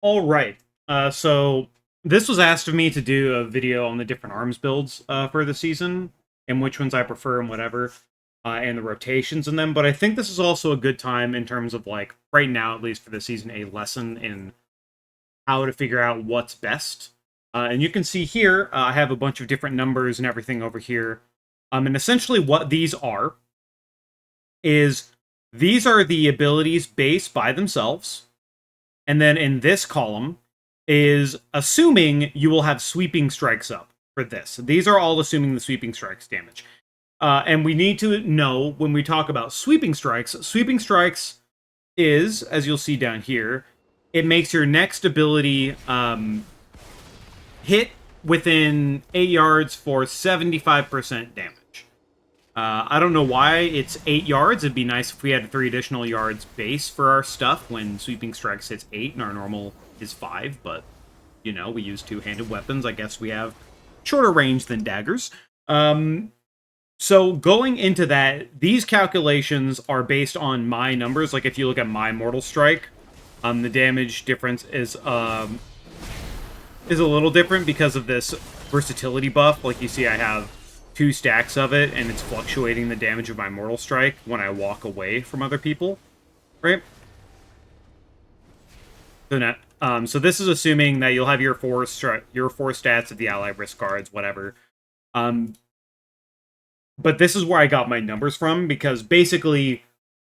All right. So this was asked of me to do a video on the different arms builds for the season and which ones I prefer and whatever, and the rotations in them. But I think this is also a good time in terms of like right now, at least for the season, a lesson in how to figure out what's best. And you can see here, I have a bunch of different numbers and everything over here. And essentially, what these are is these are the abilities based by themselves. And then in this column is assuming you will have sweeping strikes up for this. These are all assuming the sweeping strikes damage. And we need to know when we talk about sweeping strikes is, as you'll see down here, it makes your next ability hit within 8 yards for 75% damage. I don't know why it's 8 yards. It'd be nice if we had 3 additional yards base for our stuff when Sweeping Strikes hits 8 and our normal is 5, but, you know, we use two-handed weapons. I guess we have shorter range than daggers. So going into that, these calculations are based on my numbers. Like, if you look at my Mortal Strike, the damage difference is a little different because of this versatility buff. Like, you see, I have 2 stacks of it, and it's fluctuating the damage of my Mortal Strike when I walk away from other people, right? So this is assuming that you'll have your 4 stats of the ally risk cards, whatever. But this is where I got my numbers from, because basically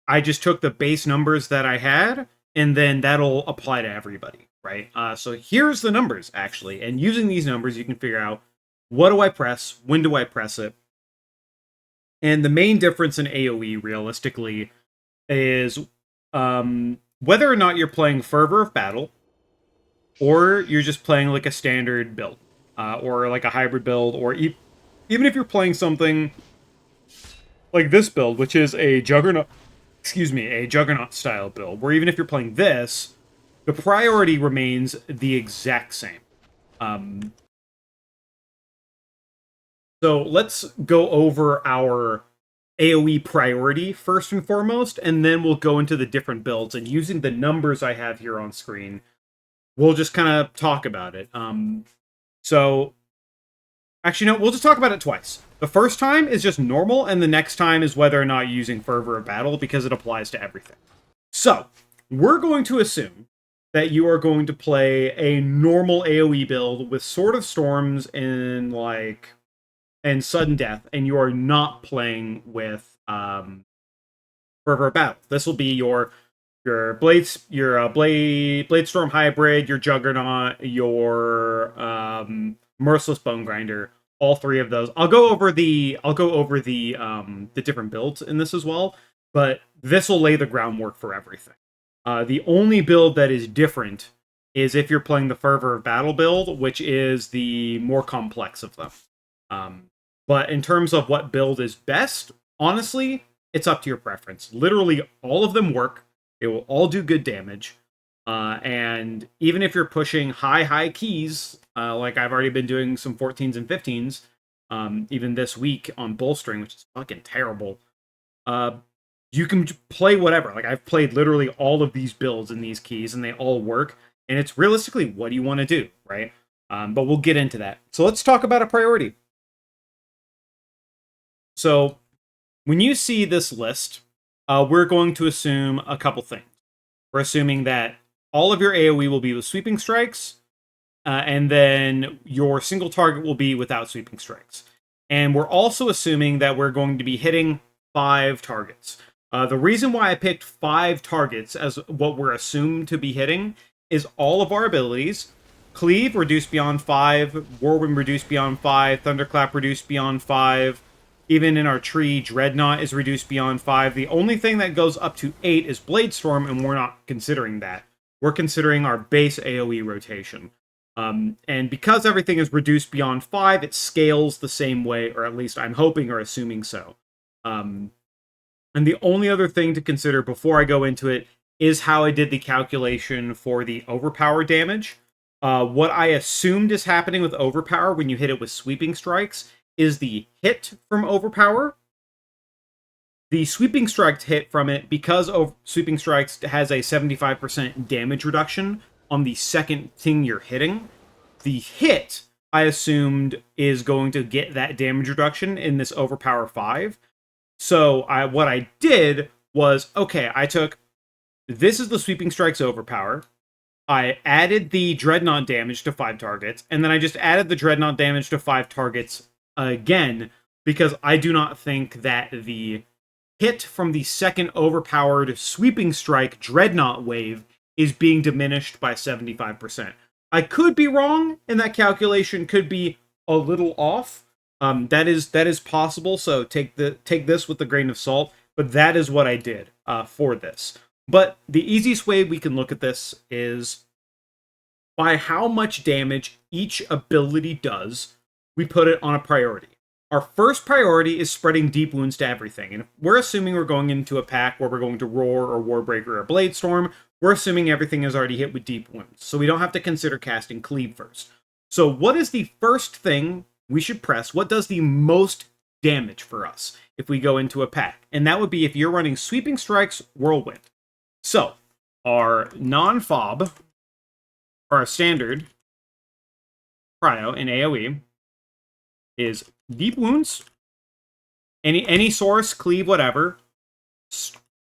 I just took the base numbers that I had, and then that'll apply to everybody, right? So here's the numbers, actually, and using these numbers, you can figure out what do I press, when do I press it, and the main difference in AoE, realistically, is whether or not you're playing Fervor of Battle, or you're just playing like a standard build, or like a hybrid build, or even if you're playing something like this build, which is a Juggernaut, a Juggernaut style build, where even if you're playing this, the priority remains the exact same. So let's go over our AoE priority first and foremost, and then we'll go into the different builds. And using the numbers I have here on screen, we'll just kind of talk about it. So, actually, no, we'll just talk about it twice. The first time is just normal, and the next time is whether or not you're using Fervor of Battle, because it applies to everything. So, we're going to assume that you are going to play a normal AoE build with Sword of Storms and, like, and Sudden Death, and you are not playing with Fervor of Battle. This will be your Bladestorm Hybrid, your Juggernaut, your Merciless Bonegrinder. All 3 of those. I'll go over the different builds in this as well, but this will lay the groundwork for everything. The only build that is different is if you're playing the Fervor of Battle build, which is the more complex of them. But in terms of what build is best, honestly, it's up to your preference. Literally, all of them work. They will all do good damage. And even if you're pushing high keys, like I've already been doing some 14s and 15s, even this week on bolstering, which is fucking terrible, you can play whatever. Like, I've played literally all of these builds in these keys, and they all work. And it's realistically, what do you want to do, right? But we'll get into that. So let's talk about a priority. So when you see this list, we're going to assume a couple things. We're assuming that all of your AoE will be with Sweeping Strikes, and then your single target will be without Sweeping Strikes. And we're also assuming that we're going to be hitting 5 targets. The reason why I picked 5 targets as what we're assumed to be hitting is all of our abilities. Cleave, reduced beyond 5. Whirlwind, reduced beyond 5. Thunderclap, reduced beyond 5. Even in our tree, Dreadnought is reduced beyond 5. The only thing that goes up to 8 is Bladestorm, and we're not considering that. We're considering our base AoE rotation. And because everything is reduced beyond 5, it scales the same way, or at least I'm hoping or assuming so. And the only other thing to consider before I go into it is how I did the calculation for the overpower damage. What I assumed is happening with overpower when you hit it with Sweeping Strikes is the hit from overpower. The Sweeping Strike hit from it, because Sweeping Strikes has a 75% damage reduction on the second thing you're hitting. The hit, I assumed, is going to get that damage reduction in this Overpower 5. So what I did was, okay, I took, this is the Sweeping Strikes Overpower. I added the Dreadnought damage to 5 targets, and then I just added the Dreadnought damage to 5 targets again, because I do not think that the hit from the second overpowered Sweeping Strike Dreadnought wave is being diminished by 75%. I could be wrong, and that calculation could be a little off. That is possible, so take this with a grain of salt, but that is what I did for this. But the easiest way we can look at this is by how much damage each ability does, we put it on a priority. Our first priority is spreading deep wounds to everything. And if we're assuming we're going into a pack where we're going to Roar or Warbreaker or Bladestorm, we're assuming everything is already hit with deep wounds. So we don't have to consider casting Cleave first. So what is the first thing we should press? What does the most damage for us if we go into a pack? And that would be if you're running Sweeping Strikes, Whirlwind. So our non-fob, or our standard Prio in AoE is deep wounds, any source, cleave, whatever,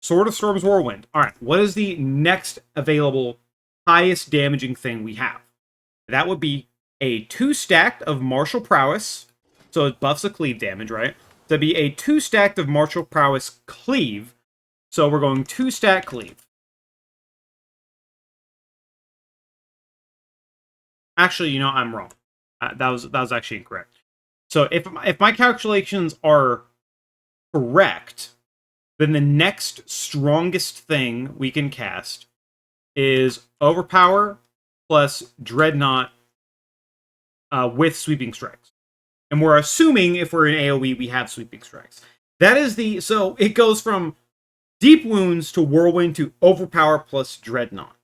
Sword of Storm's Whirlwind. All right, what is the next available highest damaging thing we have? That would be a 2-stacked of Martial Prowess, so it buffs the cleave damage, right? That'd be a 2-stacked of Martial Prowess cleave, so we're going 2-stack cleave. Actually, you know, I'm wrong. That was actually incorrect. So if my calculations are correct, then the next strongest thing we can cast is Overpower plus Dreadnought with Sweeping Strikes. And we're assuming if we're in AoE, we have Sweeping Strikes. That is so it goes from Deep Wounds to Whirlwind to Overpower plus Dreadnought.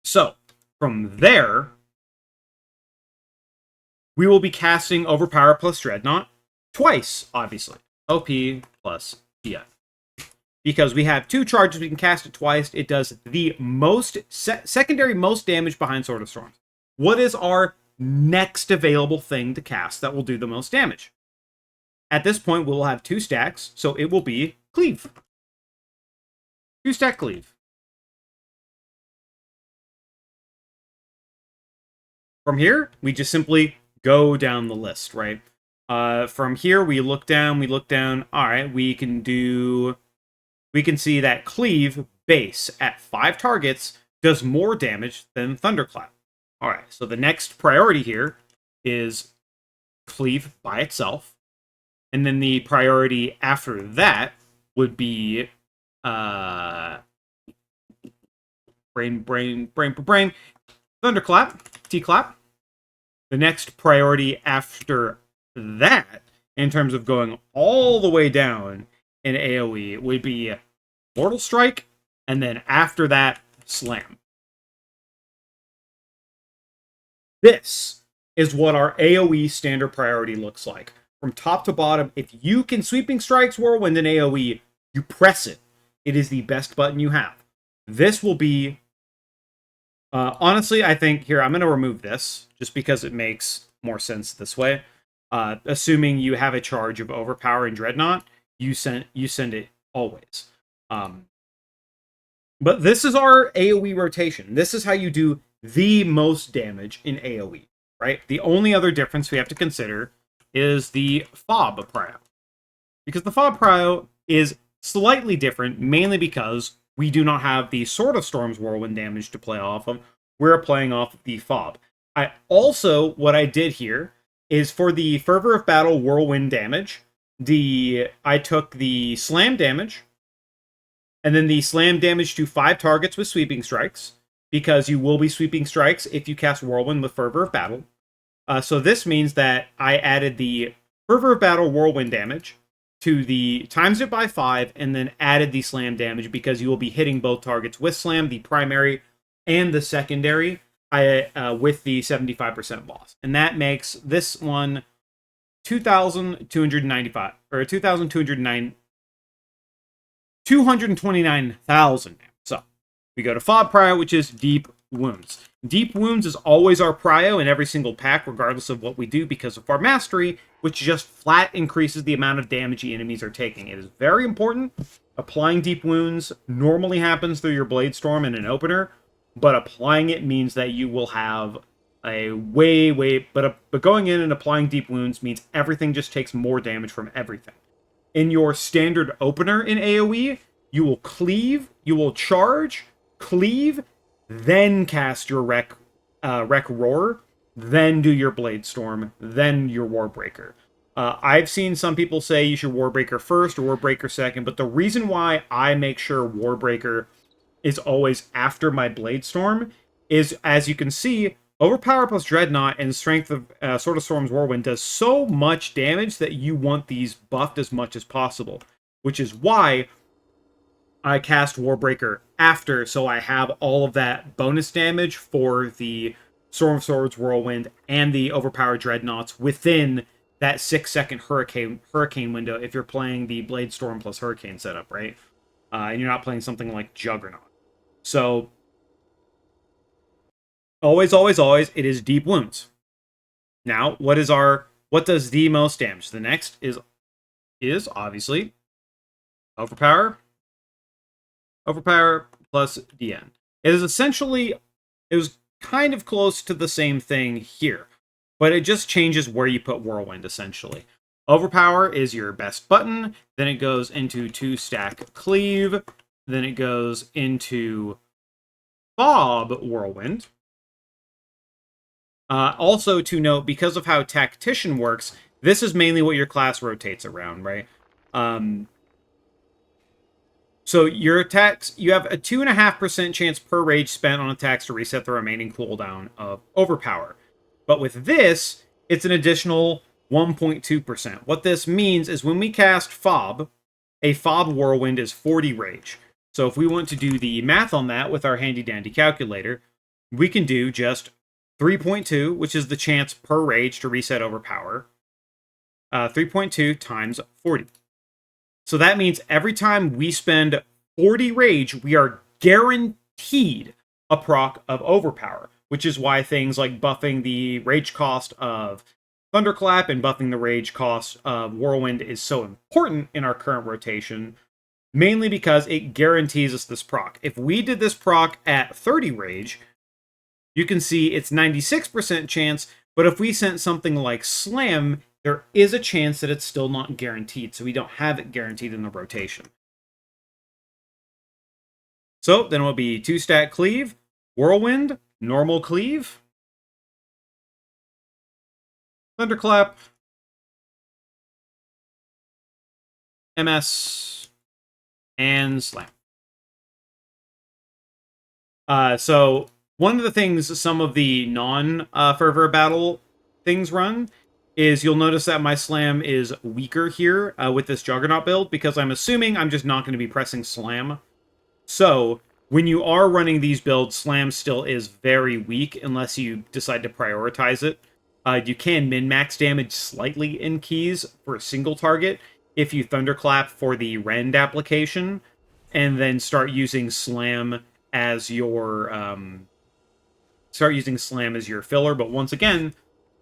So, from there, we will be casting Overpower plus Dreadnought twice, obviously. OP plus DI. Because we have 2 charges, we can cast it twice. It does the most secondary most damage behind Sword of Storms. What is our next available thing to cast that will do the most damage? At this point, we'll have 2 stacks, so it will be Cleave. 2-stack Cleave. From here, we just simply go down the list, right? From here, we look down. All right, we can see that Cleave base at 5 targets does more damage than Thunderclap. All right, so the next priority here is Cleave by itself. And then the priority after that would be brain, Thunderclap, T-Clap. The next priority after that, in terms of going all the way down in AoE, would be Mortal Strike, and then after that, Slam. This is what our AoE standard priority looks like. From top to bottom, if you can Sweeping Strikes Whirlwind in AoE, you press it. It is the best button you have. This will be... honestly, I think... Here, I'm going to remove this, just because it makes more sense this way. Assuming you have a charge of Overpower and Dreadnought, you send it always. But this is our AoE rotation. This is how you do the most damage in AoE, right? The only other difference we have to consider is the Fob Prio. Because the Fob Prio is slightly different, mainly because we do not have the Sword of Storm's Whirlwind damage to play off of. We're playing off the Fob. What I did here is for the Fervor of Battle Whirlwind damage, I took the Slam damage, and then the Slam damage to 5 targets with Sweeping Strikes, because you will be Sweeping Strikes if you cast Whirlwind with Fervor of Battle. So this means that I added the Fervor of Battle Whirlwind damage to the times it by 5, and then added the Slam damage because you will be hitting both targets with Slam, the primary and the secondary, with the 75% loss. And that makes this one 2,295, or 229,000 damage. So We go to Fob Prio, which is Deep Wounds. Deep Wounds is always our prio in every single pack, regardless of what we do, because of our mastery, which just flat increases the amount of damage the enemies are taking. It is very important. Applying Deep Wounds normally happens through your Bladestorm in an opener, but applying it means that you will have a but going in and applying Deep Wounds means everything just takes more damage from everything. In your standard opener in AoE, you will cleave, you will charge, cleave, then cast your Wreck Roar, then do your Bladestorm, then your Warbreaker. I've seen some people say you should Warbreaker first or Warbreaker second, but the reason why I make sure Warbreaker is always after my Bladestorm is, as you can see, Overpower plus Dreadnought and Strength of Sword of Storm's Whirlwind does so much damage that you want these buffed as much as possible, which is why I cast Warbreaker after, so I have all of that bonus damage for the Storm of Swords Whirlwind and the Overpowered Dreadnoughts within that 6-second Hurricane window if you're playing the Bladestorm plus Hurricane setup, right? And you're not playing something like Juggernaut. So, always, it is Deep Wounds. Now, what does the most damage? The next is obviously Overpower plus DN. It was kind of close to the same thing here, but it just changes where you put Whirlwind, essentially. Overpower is your best button, then it goes into 2-stack Cleave, then it goes into Fob Whirlwind. Also to note, because of how Tactician works, this is mainly what your class rotates around, right? So your attacks, you have a 2.5% chance per rage spent on attacks to reset the remaining cooldown of Overpower. But with this, it's an additional 1.2%. What this means is when we cast Fob, a Fob Whirlwind is 40 rage. So if we want to do the math on that with our handy-dandy calculator, we can do just 3.2, which is the chance per rage to reset Overpower. 3.2 times 40. So that means every time we spend 40 rage, we are guaranteed a proc of Overpower, which is why things like buffing the rage cost of Thunderclap and buffing the rage cost of Whirlwind is so important in our current rotation, mainly because it guarantees us this proc. If we did this proc at 30 rage, you can see it's 96% chance, but if we sent something like Slam, there is a chance that it's still not guaranteed, so we don't have it guaranteed in the rotation. So then it will be 2-stack Cleave, Whirlwind, normal Cleave, Thunderclap, MS, and Slam. So one of the things some of the non-Fervor of Battle things run is you'll notice that my Slam is weaker here with this Juggernaut build, because I'm assuming I'm just not going to be pressing Slam. So, when you are running these builds, Slam still is very weak unless you decide to prioritize it. You can min-max damage slightly in keys for a single target if you Thunderclap for the Rend application, and then start using Slam as your filler. But once again,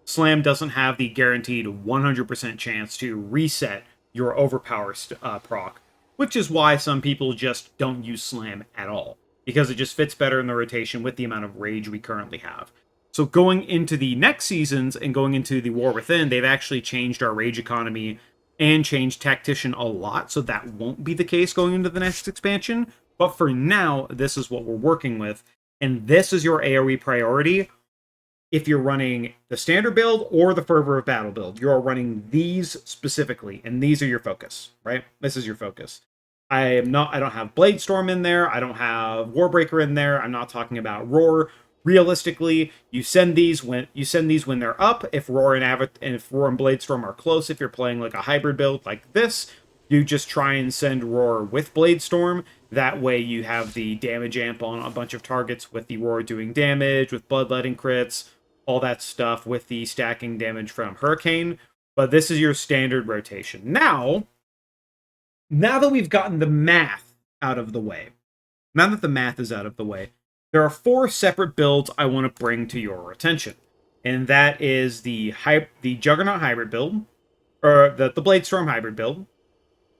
Slam doesn't have the guaranteed 100% chance to reset your Overpower proc, which is why some people just don't use Slam at all, because it just fits better in the rotation with the amount of rage we currently have. So going into the next seasons and going into the War Within, they've actually changed our rage economy and changed Tactician a lot, so that won't be the case going into the next expansion. But for now, this is what we're working with, and this is your AoE priority. If you're running the standard build or the Fervor of Battle build, you're running these specifically, and these are your focus, right? This is your focus. I don't have Bladestorm in there. I don't have Warbreaker in there. I'm not talking about Roar. Realistically, you send these when they're up. If Roar and Bladestorm are close, if you're playing like a hybrid build like this, you just try and send Roar with Bladestorm. That way you have the damage amp on a bunch of targets with the Roar doing damage, with Bloodletting crits, all that stuff with the stacking damage from Hurricane. But this is your standard rotation. Now that we've gotten the math out of the way, now that the math is out of the way, there are 4 separate builds I want to bring to your attention. And that is the Juggernaut Hybrid build, or the Bladestorm Hybrid build,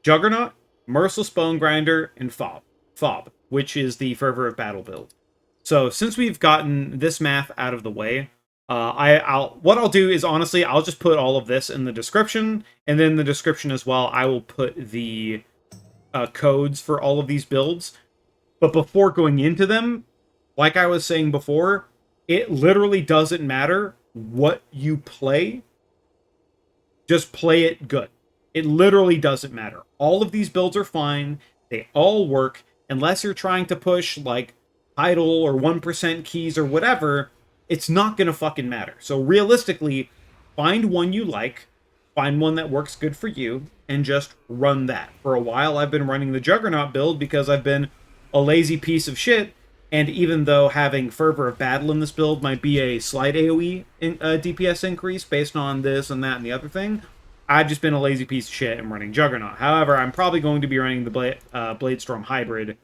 Juggernaut, Merciless Bonegrinder, and Fob, which is the Fervor of Battle build. So since we've gotten this math out of the way, what I'll do is, honestly, I'll just put all of this in the description, and then in the description as well, I will put the codes for all of these builds. But before going into them, like I was saying before, it literally doesn't matter what you play. Just play it good. It literally doesn't matter. All of these builds are fine. They all work, unless you're trying to push, like, Idle or 1% keys or whatever. It's not going to fucking matter. So realistically, find one you like, find one that works good for you, and just run that. For a while, I've been running the Juggernaut build because I've been a lazy piece of shit, and even though having Fervor of Battle in this build might be a slight AoE DPS increase based on this and that and the other thing, I've just been a lazy piece of shit and running Juggernaut. However, I'm probably going to be running the Bladestorm Hybrid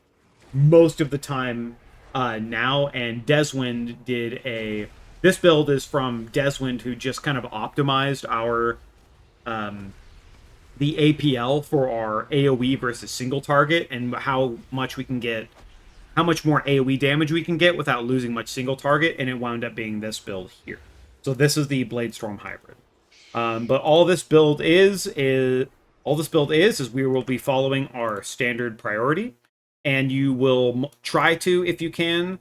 most of the time now, and Deswind did a... This build is from Deswind, who just kind of optimized our... the APL for our AoE versus single target, and how much we can get... how much more AoE damage we can get without losing much single target, and it wound up being this build here. So this is the Bladestorm Hybrid. But all this build is we will be following our standard priority, and you will try to, if you can,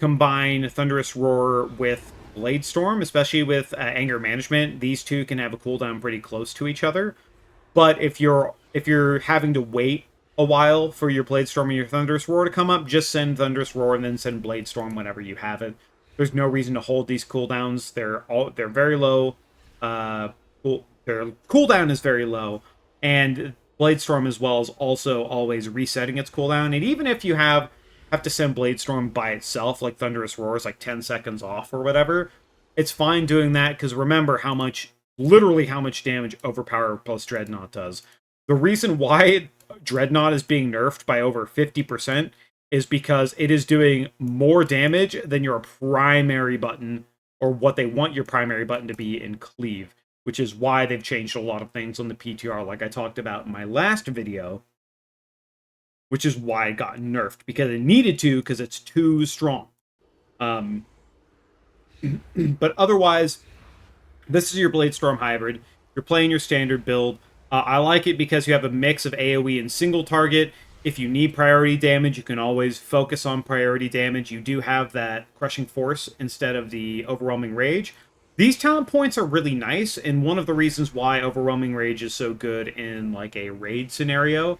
combine Thunderous Roar with Bladestorm, especially with Anger Management. These two can have a cooldown pretty close to each other. But if you're having to wait a while for your Bladestorm and your Thunderous Roar to come up, just send Thunderous Roar and then send Bladestorm whenever you have it. There's no reason to hold these cooldowns. They're very low. Their cooldown is very low, and Bladestorm as well is also always resetting its cooldown. And even if you have to send Bladestorm by itself, like Thunderous Roar is like 10 seconds off or whatever, it's fine doing that, because remember literally how much damage Overpower plus Dreadnought does. The reason why Dreadnought is being nerfed by over 50% is because it is doing more damage than your primary button, or what they want your primary button to be in Cleave, which is why they've changed a lot of things on the PTR, like I talked about in my last video, which is why it got nerfed, because it needed to, because it's too strong. But otherwise, this is your Bladestorm Hybrid. You're playing your standard build. I like it because you have a mix of AoE and single target. If you need priority damage, you can always focus on priority damage. You do have that Crushing Force instead of the Overwhelming Rage. These talent points are really nice, and one of the reasons why Overwhelming Rage is so good in like a raid scenario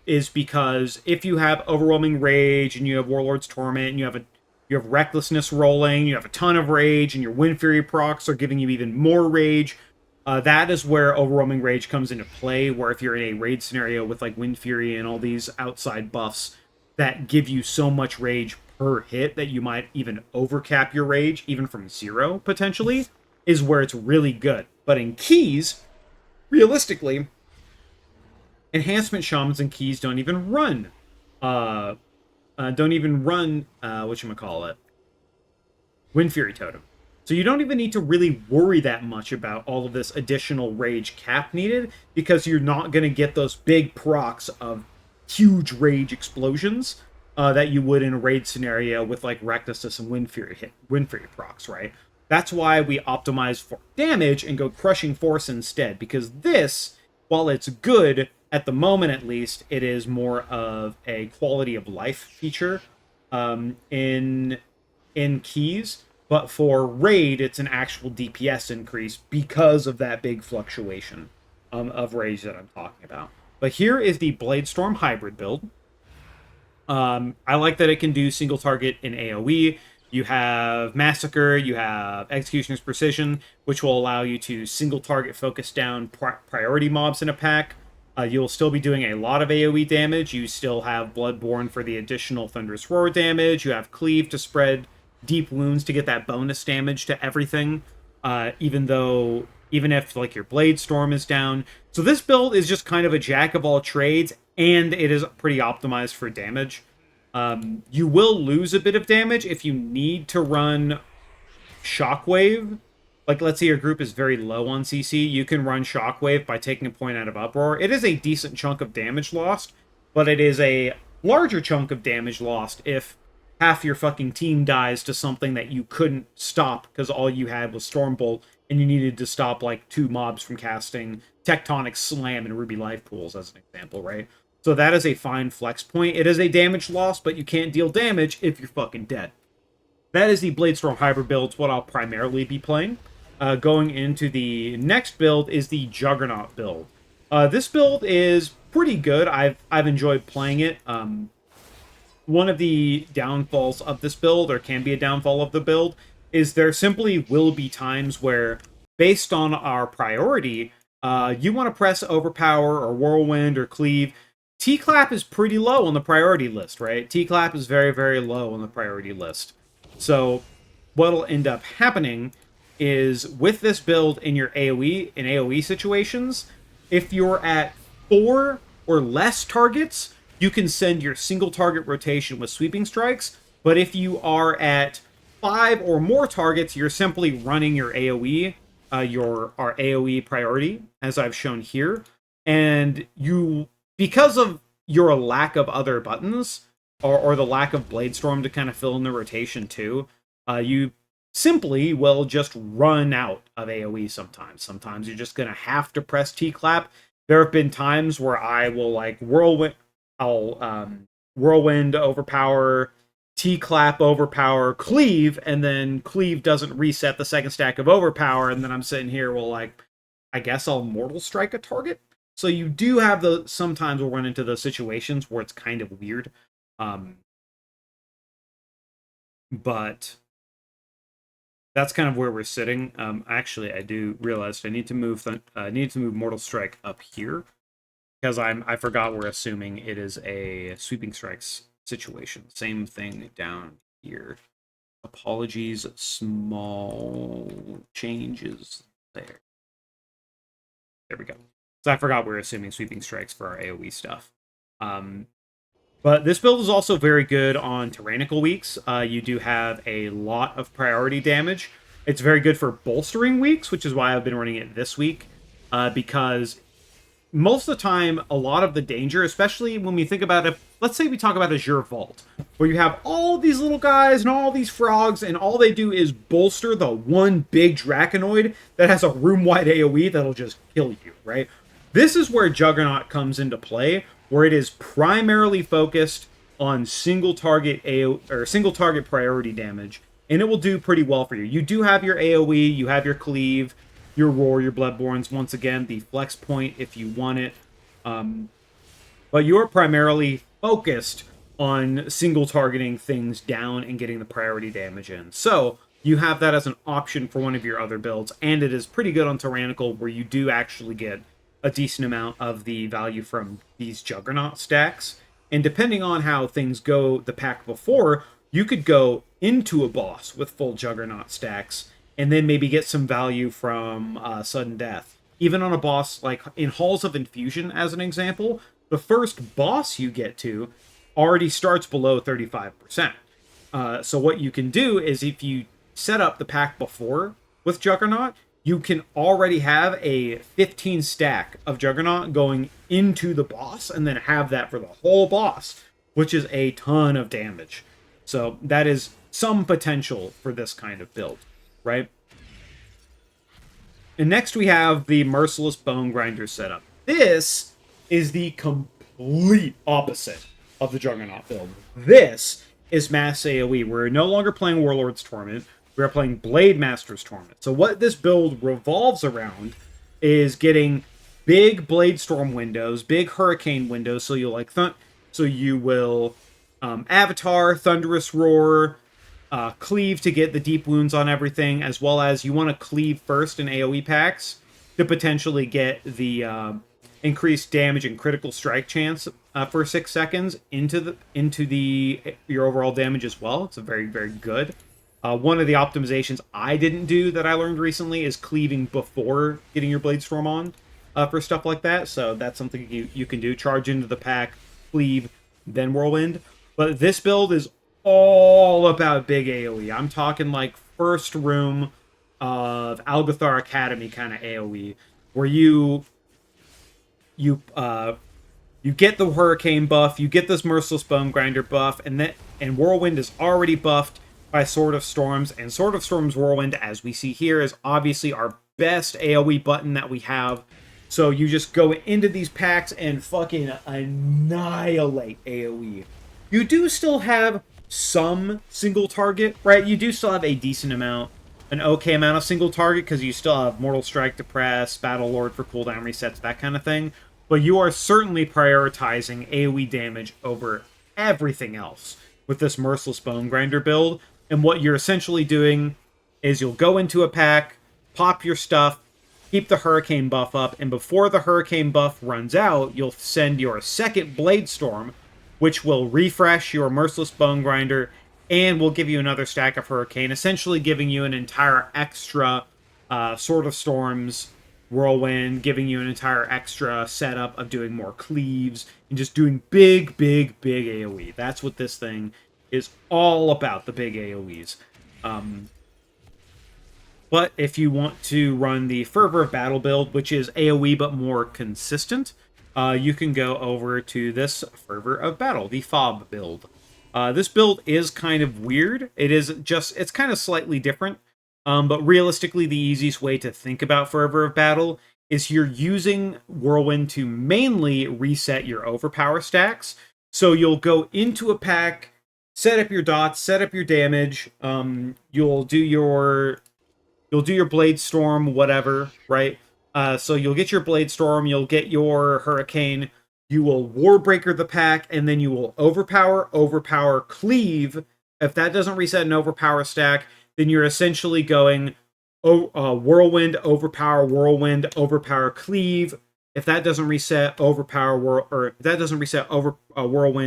is because if you have Overwhelming Rage and you have Warlord's Torment and you have Recklessness rolling, you have a ton of Rage, and your Wind Fury procs are giving you even more Rage, that is where Overwhelming Rage comes into play, where if you're in a raid scenario with like Wind Fury and all these outside buffs that give you so much Rage per hit that you might even overcap your Rage, even from 0, potentially, is where it's really good. But in Keys, realistically, Enhancement Shamans and Keys don't even run, whatchamacallit, Wind Fury Totem. So you don't even need to really worry that much about all of this additional Rage cap needed, because you're not going to get those big procs of huge Rage explosions that you would in a raid scenario with like Recklessness and Wind Fury procs, right? That's why we optimize for damage and go Crushing Force instead, because this, while it's good, at the moment at least, it is more of a quality of life feature in Keys. But for raid, it's an actual DPS increase because of that big fluctuation of Rage that I'm talking about. But here is the Bladestorm Hybrid build. I like that it can do single target in AoE. You have Massacre, you have Executioner's Precision, which will allow you to single target focus down priority mobs in a pack. You'll still be doing a lot of AoE damage. You still have Bloodborne for the additional Thunderous Roar damage. You have Cleave to spread deep wounds to get that bonus damage to everything, even if like your Bladestorm is down. So this build is just kind of a jack of all trades, and it is pretty optimized for damage. You will lose a bit of damage if you need to run Shockwave. Like, let's say your group is very low on CC, you can run Shockwave by taking a point out of Uproar. It is a decent chunk of damage lost, but it is a larger chunk of damage lost if half your fucking team dies to something that you couldn't stop because all you had was Stormbolt and you needed to stop like 2 mobs from casting Tectonic Slam and Ruby Life Pools as an example, right? So that is a fine flex point. It is a damage loss, but you can't deal damage if you're fucking dead. That is the Bladestorm Hybrid build. It's what I'll primarily be playing. Going into the next build is the Juggernaut build. This build is pretty good. I've enjoyed playing it. One of the downfalls of this build, or can be a downfall of the build, is there simply will be times where, based on our priority, you want to press Overpower or Whirlwind or Cleave. T-Clap is pretty low on the priority list, right? T-Clap is very, very low on the priority list. So what'll end up happening is with this build in your AoE situations, if you're at 4 or less targets, you can send your single target rotation with sweeping strikes. But if you are at 5 or more targets, you're simply running your AoE, our AoE priority, as I've shown here. And you, because of your lack of other buttons, or the lack of Bladestorm to kind of fill in the rotation too, you simply will just run out of AoE sometimes. Sometimes you're just going to have to press T-Clap. There have been times where I will like Whirlwind overpower, T-Clap overpower, Cleave, and then Cleave doesn't reset the second stack of overpower, and then I'm sitting here, well, like, I guess I'll Mortal Strike a target? So you do have sometimes we'll run into those situations where it's kind of weird. But that's kind of where we're sitting. Actually, I do realize I need to move Mortal Strike up here because I forgot we're assuming it is a Sweeping Strikes situation. Same thing down here. Apologies, small changes there. There we go. So I forgot we're assuming Sweeping Strikes for our AoE stuff. But this build is also very good on Tyrannical weeks. You do have a lot of priority damage. It's very good for bolstering weeks, which is why I've been running it this week. Because most of the time, a lot of the danger, especially when we think about it, let's say we talk about Azure Vault, where you have all these little guys and all these frogs, and all they do is bolster the one big Draconoid that has a room-wide AoE that'll just kill you, right? This is where Juggernaut comes into play, where it is primarily focused on single target priority damage, and it will do pretty well for you. You do have your AoE, you have your Cleave, your Roar, your Bloodborns, once again, the flex point if you want it. But you're primarily focused on single targeting things down and getting the priority damage in. So you have that as an option for one of your other builds, and it is pretty good on Tyrannical, where you do actually get a decent amount of the value from these Juggernaut stacks. And depending on how things go the pack before, you could go into a boss with full Juggernaut stacks and then maybe get some value from Sudden Death. Even on a boss like in Halls of Infusion, as an example, the first boss you get to already starts below 35%. So what you can do is if you set up the pack before with Juggernaut, you can already have a 15 stack of Juggernaut going into the boss and then have that for the whole boss, which is a ton of damage. So that is some potential for this kind of build, right? And next we have the Merciless Bonegrinder setup. This is the complete opposite of the Juggernaut build. This is mass AoE. We're no longer playing Warlord's Torment. We are playing Blade Master's Torment. So what this build revolves around is getting big Bladestorm windows, big Hurricane windows. So you'll you will Avatar, Thunderous Roar, Cleave to get the deep wounds on everything, as well as you want to Cleave first in AoE packs to potentially get the increased damage and critical strike chance for 6 seconds into your overall damage as well. It's a very, very good. One of the optimizations I didn't do that I learned recently is cleaving before getting your Bladestorm on for stuff like that. So that's something you can do. Charge into the pack, cleave, then Whirlwind. But this build is all about big AoE. I'm talking like first room of Algathar Academy kind of AoE, where you you get the Hurricane buff, you get this Merciless Bonegrinder buff, and Whirlwind is already buffed by Sword of Storms, and Sword of Storms Whirlwind, as we see here, is obviously our best AoE button that we have. So you just go into these packs and fucking annihilate AoE. You do still have some single target, right? You do still have a decent amount, an okay amount of single target, because you still have Mortal Strike to press, Battle Lord for cooldown resets, that kind of thing. But you are certainly prioritizing AoE damage over everything else with this Merciless Bonegrinder build. And what you're essentially doing is you'll go into a pack, pop your stuff, keep the Hurricane buff up, and before the Hurricane buff runs out, you'll send your second Bladestorm, which will refresh your Merciless Bonegrinder and will give you another stack of Hurricane, essentially giving you an entire extra Sword of Storms Whirlwind, giving you an entire extra setup of doing more cleaves and just doing big, big, big AoE. That's what this thing is all about, the big AoEs. But if you want to run the Fervor of Battle build, which is AoE but more consistent, you can go over to this Fervor of Battle, the Fob build. This build is kind of weird. It's kind of slightly different. But realistically, the easiest way to think about Fervor of Battle is you're using Whirlwind to mainly reset your overpower stacks. So you'll go into a pack, set up your dots, set up your damage. You'll do your Bladestorm, whatever, right? So you'll get your Bladestorm, you'll get your Hurricane, you will Warbreaker the pack, and then you will overpower, cleave. If that doesn't reset an overpower stack, then you're essentially going Whirlwind, overpower, cleave. If that doesn't reset, Whirlwind,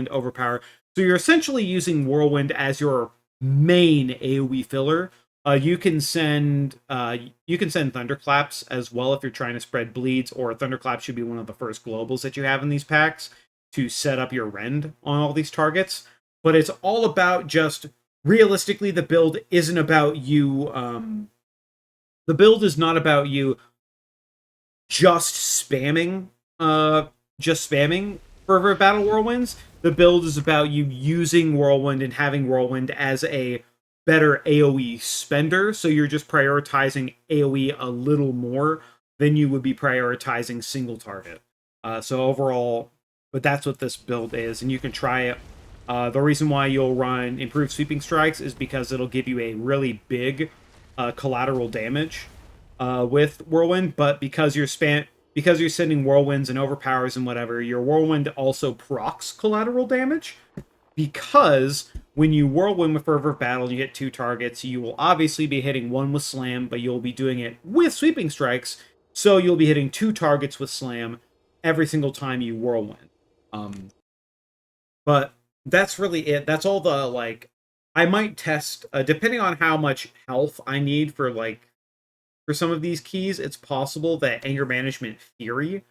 overpower. So you're essentially using Whirlwind as your main AoE filler. You can send Thunderclaps as well if you're trying to spread bleeds, or Thunderclap should be one of the first globals that you have in these packs to set up your rend on all these targets. But it's all about just realistically, the build isn't about you. The build is not about you just spamming Fervor of Battle Whirlwinds. The build is about you using Whirlwind and having Whirlwind as a better AoE spender, so you're just prioritizing AoE a little more than you would be prioritizing single target. So overall, but that's what this build is, and you can try it. The reason why you'll run Improved Sweeping Strikes is because it'll give you a really big collateral damage with Whirlwind, but because you're sending Whirlwinds and Overpowers and whatever, your Whirlwind also procs collateral damage, because when you Whirlwind with Fervor of Battle, you hit 2 targets, you will obviously be hitting 1 with Slam, but you'll be doing it with Sweeping Strikes, so you'll be hitting 2 targets with Slam every single time you Whirlwind. But that's really it. That's all the, like, I might test, depending on how much health I need for some of these keys, it's possible that Anger Management Fury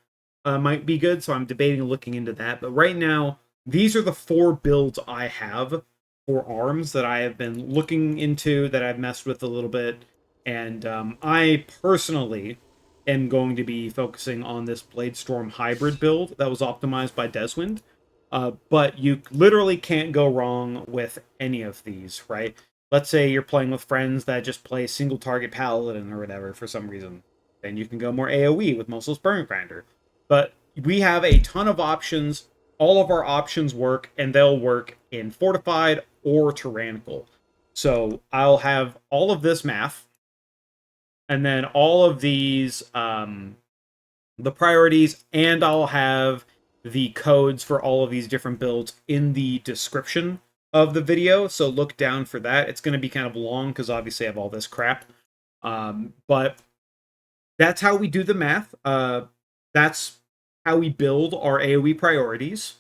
might be good, so I'm debating looking into that. But right now, these are the 4 builds I have for arms that I have been looking into, that I've messed with a little bit, and I personally am going to be focusing on this Bladestorm Hybrid build that was optimized by Deswind. But you literally can't go wrong with any of these, right? Let's say you're playing with friends that just play single target Paladin or whatever for some reason. Then you can go more AoE with Merciless Bonegrinder. But we have a ton of options. All of our options work, and they'll work in Fortified or Tyrannical. So I'll have all of this math, and then all of these, the priorities, and I'll have the codes for all of these different builds in the description of the video, so look down for that. It's going to be kind of long because obviously I have all this crap, but that's how we do the math. That's how we build our AoE priorities,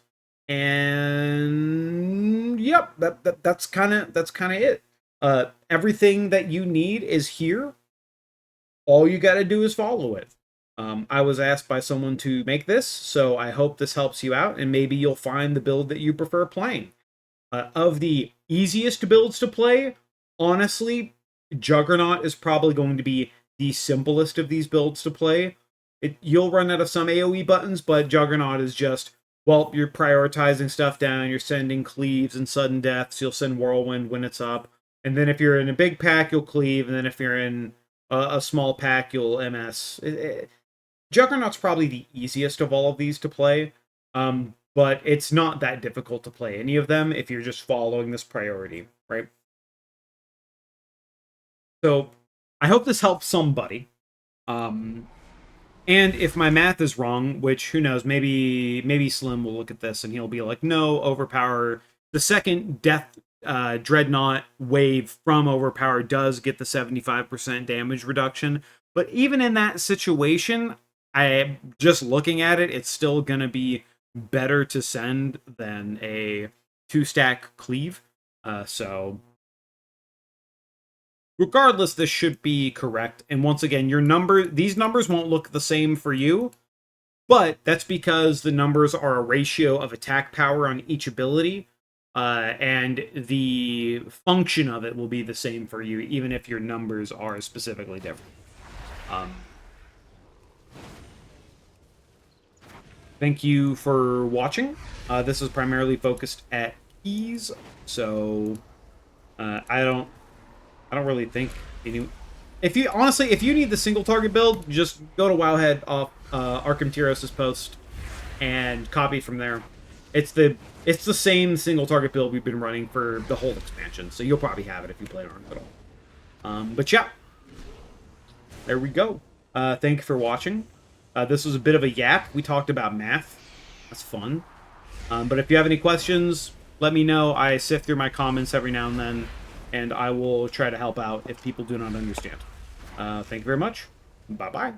and yep, that's kind of it. Everything that you need is here. All you got to do is follow it. I was asked by someone to make this, so I hope this helps you out, and maybe you'll find the build that you prefer playing. Of the easiest builds to play, honestly, Juggernaut is probably going to be the simplest of these builds to play. You'll run out of some AoE buttons, but Juggernaut is just, well, you're prioritizing stuff down, you're sending cleaves and sudden deaths, you'll send Whirlwind when it's up, and then if you're in a big pack, you'll cleave, and then if you're in a small pack, you'll MS. Juggernaut's probably the easiest of all of these to play, but it's not that difficult to play any of them if you're just following this priority, right? So I hope this helps somebody. And if my math is wrong, which who knows, maybe Slim will look at this and he'll be like, no, Overpower, the second Death Dreadnought wave from Overpower does get the 75% damage reduction. But even in that situation, I just looking at it, it's still gonna be better to send than a 2-stack cleave. So regardless, this should be correct. And once again, these numbers won't look the same for you, but that's because the numbers are a ratio of attack power on each ability, and the function of it will be the same for you, even if your numbers are specifically different. Thank you for watching. This is primarily focused at keys, so I don't really think any. If you need the single target build, just go to Wowhead off Arkham Tyros' post and copy from there. It's the same single target build we've been running for the whole expansion, so you'll probably have it if you played Arkham at all. But yeah, there we go. Thank you for watching. This was a bit of a yap. We talked about math. That's fun. But if you have any questions, let me know. I sift through my comments every now and then, and I will try to help out if people do not understand. Thank you very much. Bye-bye.